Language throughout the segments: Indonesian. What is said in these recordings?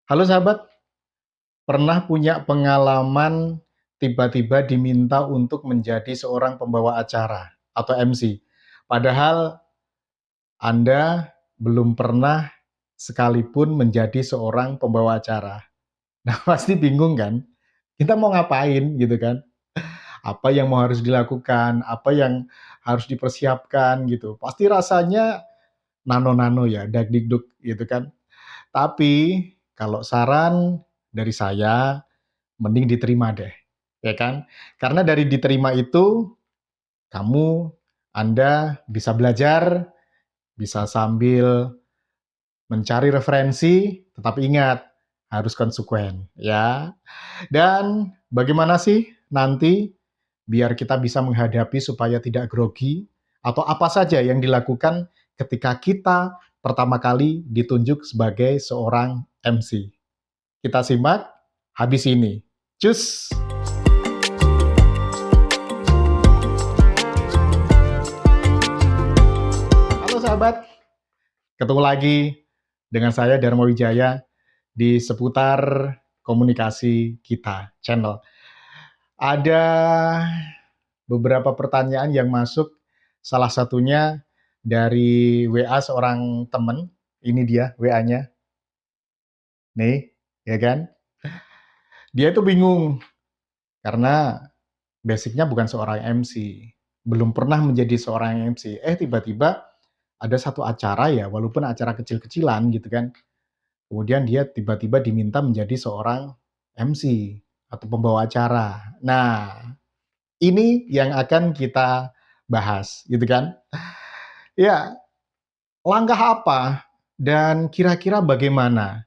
Halo sahabat, pernah punya pengalaman tiba-tiba diminta untuk menjadi seorang pembawa acara atau MC, padahal Anda belum pernah sekalipun menjadi seorang pembawa acara. Nah, pasti bingung kan? Kita mau ngapain gitu kan? Apa yang mau harus dilakukan, apa yang harus dipersiapkan gitu. Pasti rasanya nano-nano ya, dagdikduk gitu kan. Tapi kalau saran dari saya, mending diterima deh, ya kan? Karena dari diterima itu, Anda bisa belajar, bisa sambil mencari referensi, tetapi ingat, harus konsekuen, ya. Dan bagaimana sih nanti biar kita bisa menghadapi supaya tidak grogi, atau apa saja yang dilakukan ketika kita pertama kali ditunjuk sebagai seorang MC. Kita simak habis ini. Cus! Halo sahabat, ketemu lagi dengan saya Dharma Wijaya di seputar komunikasi kita channel. Ada beberapa pertanyaan yang masuk, salah satunya dari WA seorang teman. Ini dia WA-nya, nih, ya kan? Dia itu bingung karena basicnya bukan seorang MC, belum pernah menjadi seorang MC. Tiba-tiba ada satu acara ya, walaupun acara kecil-kecilan gitu kan. Kemudian dia tiba-tiba diminta menjadi seorang MC atau pembawa acara. Nah, ini yang akan kita bahas, gitu kan? Ya, langkah apa dan kira-kira bagaimana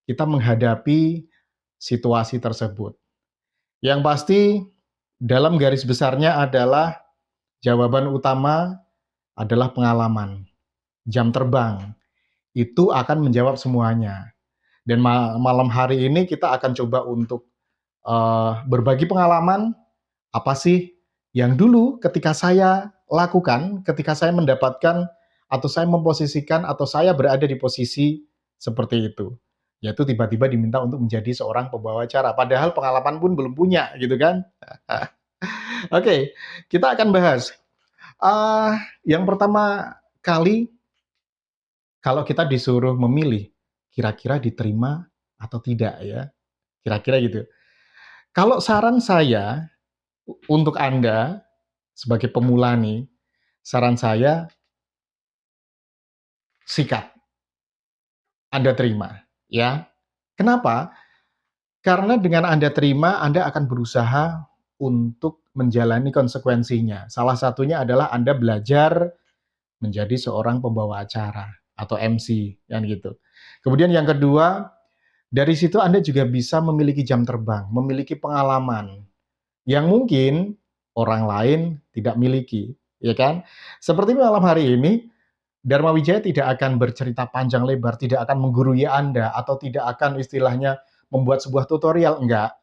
kita menghadapi situasi tersebut? Yang pasti, dalam garis besarnya adalah jawaban utama adalah pengalaman, jam terbang. Itu akan menjawab semuanya. Dan malam hari ini kita akan coba untuk berbagi pengalaman, apa sih yang dulu ketika saya lakukan, ketika saya mendapatkan atau saya memposisikan atau saya berada di posisi seperti itu. Yaitu tiba-tiba diminta untuk menjadi seorang pembawa acara, padahal pengalaman pun belum punya, gitu kan? Oke, kita akan bahas. Yang pertama kali, kalau kita disuruh memilih, kira-kira diterima atau tidak ya? Kira-kira gitu. Kalau saran saya untuk Anda sebagai pemula nih, saran saya sikat, Anda terima, ya. Kenapa? Karena dengan Anda terima, Anda akan berusaha untuk menjalani konsekuensinya. Salah satunya adalah Anda belajar menjadi seorang pembawa acara atau MC, kan gitu. Kemudian yang kedua, dari situ Anda juga bisa memiliki jam terbang, memiliki pengalaman yang mungkin orang lain tidak miliki, ya kan? Seperti malam hari ini, Dharma Wijaya tidak akan bercerita panjang lebar, tidak akan menggurui Anda, atau tidak akan istilahnya membuat sebuah tutorial, enggak.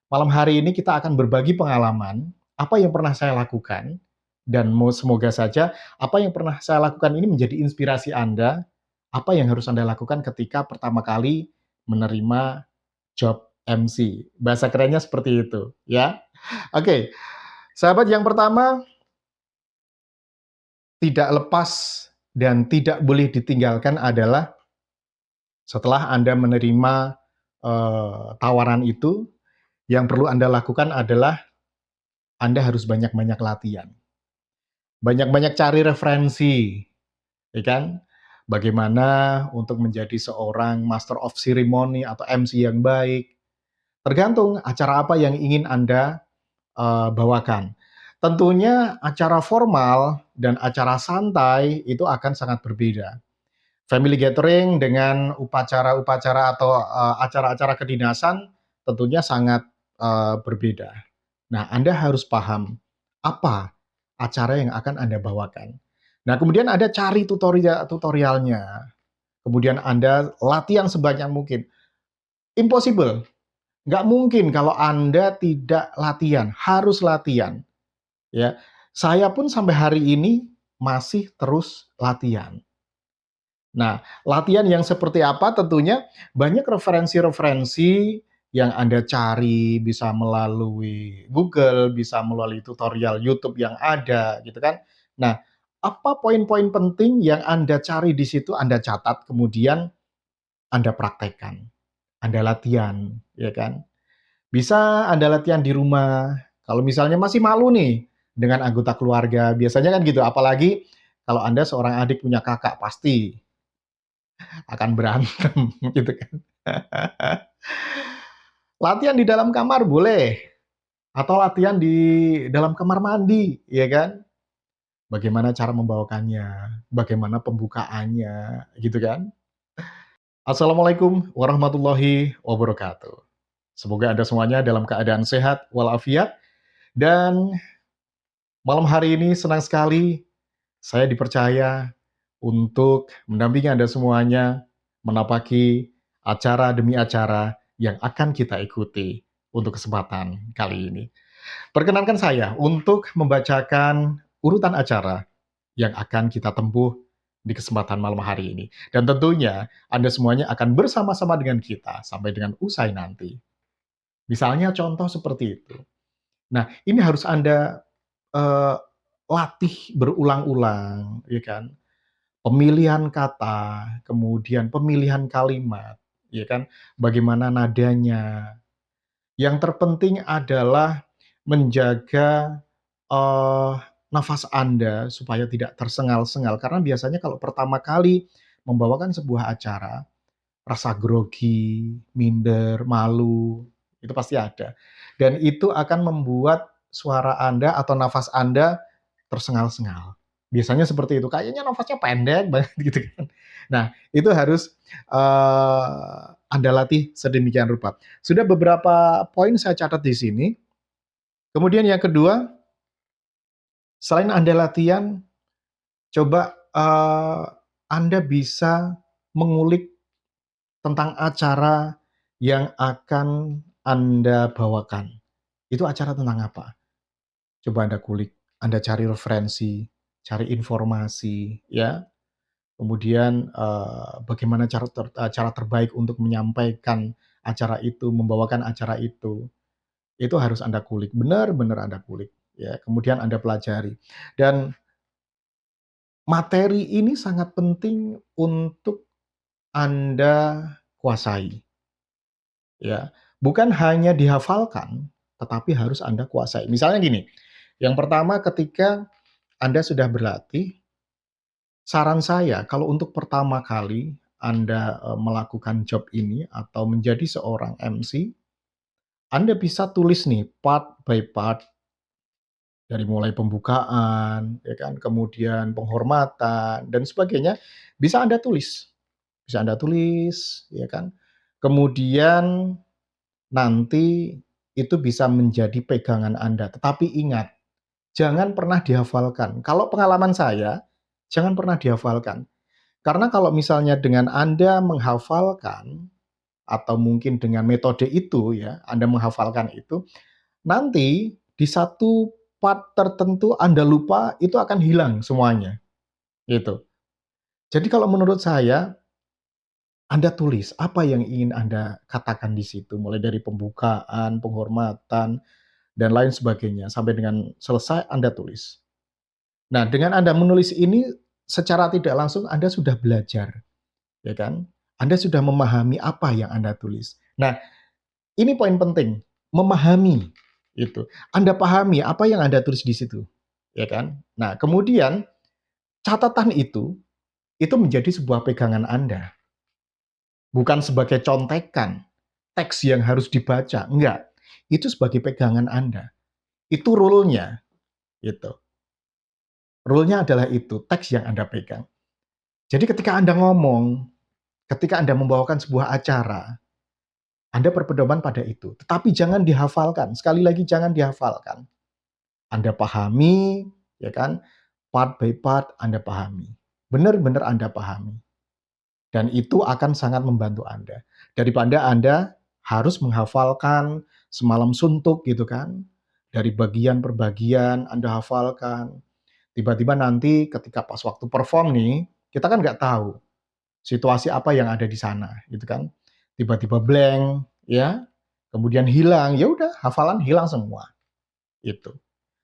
Malam hari ini kita akan berbagi pengalaman, apa yang pernah saya lakukan, dan semoga saja apa yang pernah saya lakukan ini menjadi inspirasi Anda, apa yang harus Anda lakukan ketika pertama kali menerima job MC. Bahasa kerennya seperti itu, ya. Oke, sahabat, yang pertama, tidak lepas dan tidak boleh ditinggalkan adalah setelah Anda menerima tawaran itu, yang perlu Anda lakukan adalah Anda harus banyak-banyak latihan. Banyak-banyak cari referensi, ya kan? Bagaimana untuk menjadi seorang master of ceremony atau MC yang baik. Tergantung acara apa yang ingin Anda bawakan. Tentunya acara formal dan acara santai itu akan sangat berbeda. Family gathering dengan upacara-upacara atau acara-acara kedinasan tentunya sangat berbeda. Nah, Anda harus paham apa acara yang akan Anda bawakan. Nah, kemudian Anda cari tutorialnya. Kemudian Anda latihan sebanyak mungkin. Impossible. Nggak mungkin kalau Anda tidak latihan. Harus latihan. Ya, saya pun sampai hari ini masih terus latihan. Nah, latihan yang seperti apa tentunya banyak referensi-referensi yang Anda cari, bisa melalui Google, bisa melalui tutorial YouTube yang ada, gitu kan. Nah, apa poin-poin penting yang Anda cari di situ, Anda catat, kemudian Anda praktekkan, Anda latihan, ya kan. Bisa Anda latihan di rumah, kalau misalnya masih malu nih dengan anggota keluarga, biasanya kan gitu, apalagi kalau Anda seorang adik punya kakak, pasti akan berantem gitu kan. Latihan di dalam kamar boleh, atau latihan di dalam kamar mandi, ya kan. Bagaimana cara membawakannya, bagaimana pembukaannya, gitu kan. Assalamualaikum warahmatullahi wabarakatuh. Semoga Anda semuanya dalam keadaan sehat walafiat, dan malam hari ini senang sekali saya dipercaya untuk mendampingi Anda semuanya menapaki acara demi acara yang akan kita ikuti untuk kesempatan kali ini. Perkenankan saya untuk membacakan urutan acara yang akan kita tempuh di kesempatan malam hari ini. Dan tentunya Anda semuanya akan bersama-sama dengan kita sampai dengan usai nanti. Misalnya contoh seperti itu. Nah, ini harus Anda eh, latih berulang-ulang, ya kan? Pemilihan kata, kemudian pemilihan kalimat, ya kan? Bagaimana nadanya. Yang terpenting adalah menjaga eh, nafas Anda supaya tidak tersengal-sengal. Karena biasanya kalau pertama kali membawakan sebuah acara, rasa grogi, minder, malu, itu pasti ada. Dan itu akan membuat suara Anda atau nafas Anda tersengal-sengal. Biasanya seperti itu, kayaknya nafasnya pendek banget gitu kan. Nah, itu harus Anda latih sedemikian rupa. Sudah beberapa poin saya catat di sini. Kemudian yang kedua, selain Anda latihan, coba Anda bisa mengulik tentang acara yang akan Anda bawakan. Itu acara tentang apa? Coba Anda kulik, Anda cari referensi, cari informasi, ya. Kemudian bagaimana cara terbaik untuk menyampaikan acara itu, membawakan acara itu harus Anda kulik, benar-benar Anda kulik, ya. Kemudian Anda pelajari. Dan materi ini sangat penting untuk Anda kuasai. Ya, bukan hanya dihafalkan, tetapi harus Anda kuasai. Misalnya gini, yang pertama ketika Anda sudah berlatih, saran saya kalau untuk pertama kali Anda melakukan job ini atau menjadi seorang MC, Anda bisa tulis nih part by part dari mulai pembukaan, ya kan, kemudian penghormatan dan sebagainya, bisa Anda tulis. Bisa Anda tulis, ya kan. Kemudian nanti itu bisa menjadi pegangan Anda. Tetapi ingat, jangan pernah dihafalkan. Kalau pengalaman saya, jangan pernah dihafalkan. Karena kalau misalnya dengan Anda menghafalkan, atau mungkin dengan metode itu ya, Anda menghafalkan itu, nanti di satu part tertentu Anda lupa, itu akan hilang semuanya. Gitu. Jadi kalau menurut saya, Anda tulis apa yang ingin Anda katakan di situ, mulai dari pembukaan, penghormatan, dan lain sebagainya. Sampai dengan selesai Anda tulis. Nah, dengan Anda menulis ini secara tidak langsung Anda sudah belajar, ya kan? Anda sudah memahami apa yang Anda tulis. Nah, ini poin penting, memahami itu. Anda pahami apa yang Anda tulis di situ, ya kan? Nah, kemudian catatan itu menjadi sebuah pegangan Anda, bukan sebagai contekan teks yang harus dibaca, enggak. Itu sebagai pegangan Anda. Itu rule-nya, gitu. Rule-nya adalah itu, teks yang Anda pegang. Jadi ketika Anda ngomong, ketika Anda membawakan sebuah acara, Anda berpedoman pada itu. Tetapi jangan dihafalkan. Sekali lagi jangan dihafalkan. Anda pahami, ya kan? Part by part Anda pahami. Benar-benar Anda pahami. Dan itu akan sangat membantu Anda. Daripada Anda harus menghafalkan semalam suntuk gitu kan. Dari bagian per bagian Anda hafalkan. Tiba-tiba nanti ketika pas waktu perform nih, kita kan nggak tahu. situasi apa yang ada di sana, gitu kan. Tiba-tiba blank, ya, kemudian hilang, ya udah hafalan hilang semua, itu.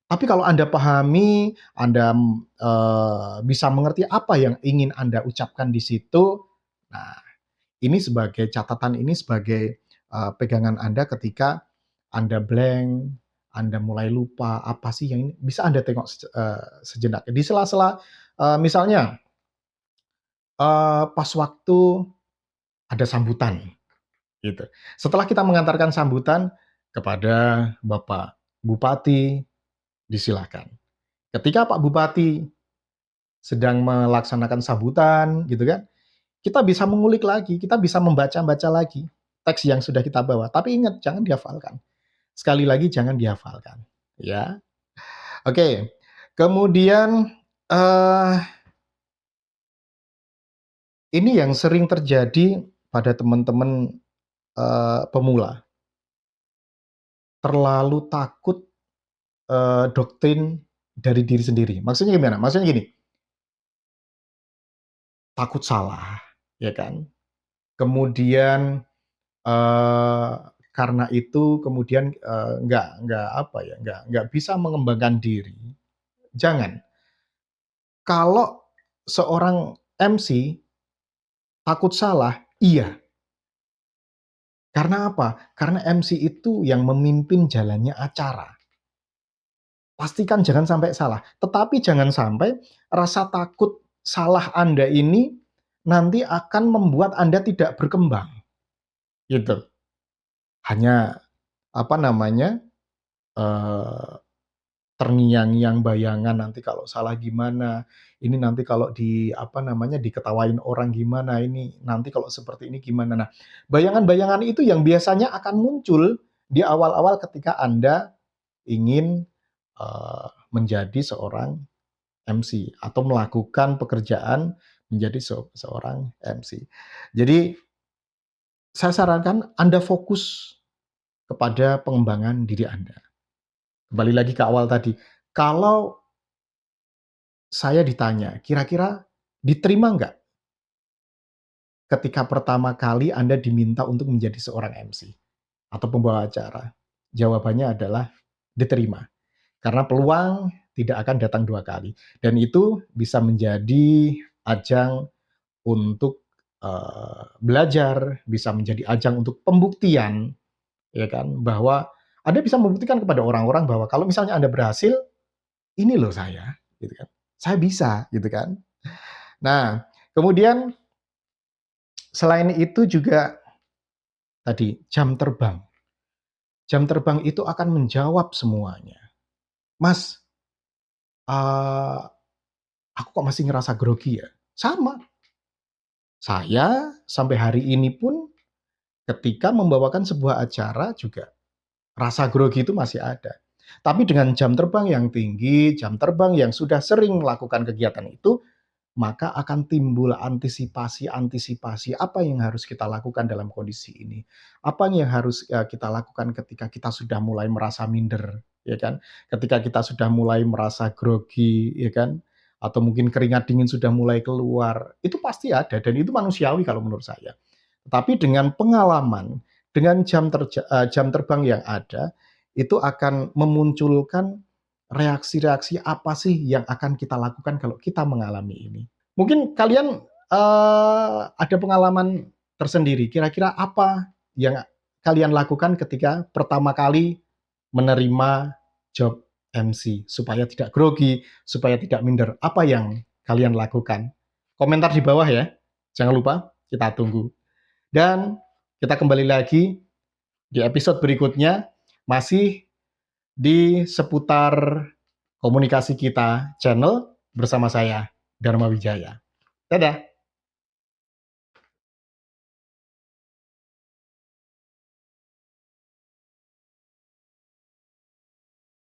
Tapi kalau Anda pahami, Anda bisa mengerti apa yang ingin Anda ucapkan di situ, nah ini sebagai catatan, ini sebagai pegangan Anda ketika Anda blank, Anda mulai lupa apa sih yang ini, bisa Anda tengok sejenak. Di sela-sela misalnya pas waktu ada sambutan, gitu. Setelah kita mengantarkan sambutan kepada Bapak Bupati, disilakan. Ketika Pak Bupati sedang melaksanakan sambutan, gitu kan, kita bisa mengulik lagi, kita bisa membaca-baca lagi teks yang sudah kita bawa. Tapi ingat, jangan dihafalkan. Sekali lagi, jangan dihafalkan. Ya, oke. Kemudian eh, ini yang sering terjadi pada teman-teman pemula, terlalu takut doktrin dari diri sendiri. Maksudnya gimana? Maksudnya gini, takut salah, ya kan? Kemudian Eee, karena itu kemudian, nggak apa ya, nggak bisa mengembangkan diri. Jangan. Kalau seorang MC takut salah, iya. Karena apa? Karena MC itu yang memimpin jalannya acara. Pastikan jangan sampai salah, tetapi jangan sampai rasa takut salah Anda ini nanti akan membuat Anda tidak berkembang, gitu. Hanya, apa namanya, eee terngiang-ngiang bayangan nanti kalau salah gimana, ini nanti kalau apa namanya, diketawain orang gimana, ini nanti kalau seperti ini gimana. Nah, bayangan-bayangan itu yang biasanya akan muncul di awal-awal ketika Anda ingin, menjadi seorang MC atau melakukan pekerjaan menjadi seorang MC. Jadi, saya sarankan Anda fokus kepada pengembangan diri Anda. Kembali lagi ke awal tadi, kalau saya ditanya, kira-kira diterima nggak ketika pertama kali Anda diminta untuk menjadi seorang MC atau pembawa acara? Jawabannya adalah diterima. Karena peluang tidak akan datang 2 kali. Dan itu bisa menjadi ajang untuk, belajar, bisa menjadi ajang untuk pembuktian, ya kan, bahwa Anda bisa membuktikan kepada orang-orang bahwa kalau misalnya Anda berhasil, "Ini loh saya," gitu kan, "saya bisa," gitu kan. Nah, kemudian selain itu juga tadi jam terbang. Jam terbang itu akan menjawab semuanya. "Mas, eee, aku kok masih ngerasa grogi ya?" Sama, saya sampai hari ini pun ketika membawakan sebuah acara juga rasa grogi itu masih ada. Tapi dengan jam terbang yang tinggi, jam terbang yang sudah sering melakukan kegiatan itu, maka akan timbul antisipasi-antisipasi apa yang harus kita lakukan dalam kondisi ini. Apa yang harus, kita lakukan ketika kita sudah mulai merasa minder, ya kan. Ketika kita sudah mulai merasa grogi, ya kan, atau mungkin keringat dingin sudah mulai keluar, itu pasti ada dan itu manusiawi kalau menurut saya. Tapi dengan pengalaman, dengan jam terbang yang ada, itu akan memunculkan reaksi-reaksi apa sih yang akan kita lakukan kalau kita mengalami ini. Mungkin kalian, ada pengalaman tersendiri, kira-kira apa yang kalian lakukan ketika pertama kali menerima job MC supaya tidak grogi, supaya tidak minder, apa yang kalian lakukan? Komentar di bawah ya, jangan lupa kita tunggu. Dan kita kembali lagi di episode berikutnya, masih di seputar komunikasi kita channel bersama saya, Dharma Wijaya. Dadah.